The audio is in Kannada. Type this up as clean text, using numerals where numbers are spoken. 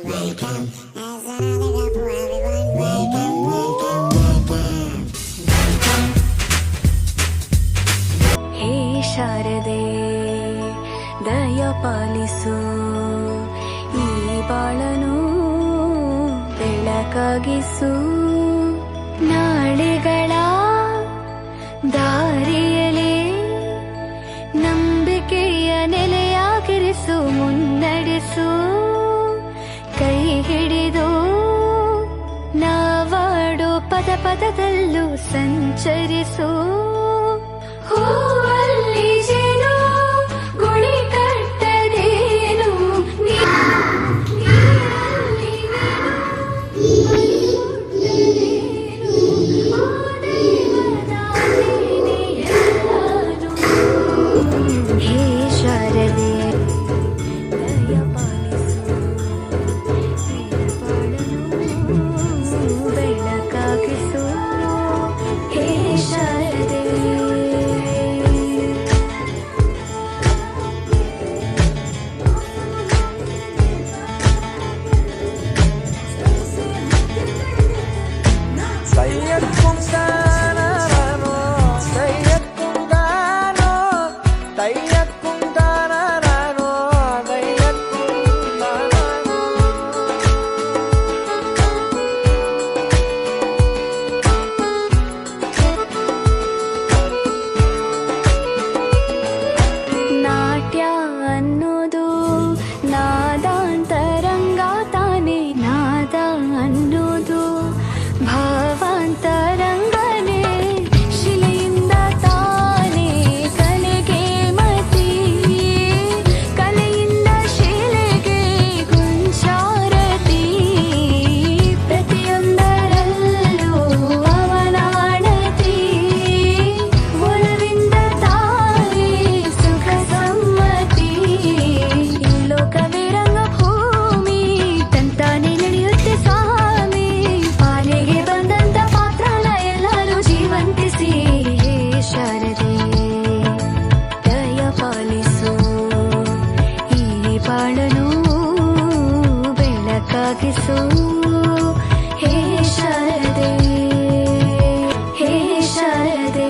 ಹೇ ಶಾರದೆ ದಯ ಪಾಲಿಸು, ಈ ಬಾಳನು ಬೆಳಕಾಗಿಸು. ನಾಳೆಗಳ ದಾರಿಯಲೇ ನಂಬಿಕೆಯ ನೆಲೆಯಾಗಿರಿಸು, ಮುನ್ನಡೆಸು. ಕೈ ಹಿಡಿದು ನಾವಾಡೋ ಪದ ಪದದಲ್ಲೂ ಸಂಚರಿಸು. ಹೂವಲ್ಲಿ ಜೇನು ಗುಳಿ ಕಟ್ಟದೇನು, ನೀರಲ್ಲಿ ಹೇ ಶಾರದೆ ದಯ ಪಾಲಿಸು, ಬೆಳಕಾಗಿಸು. ಹೇ ಶಾರದೆ ಬೆಳಕಾಗಿಸು. ಹೇ ಶಾರದೆ, ಹೇ ಶಾರದೆ.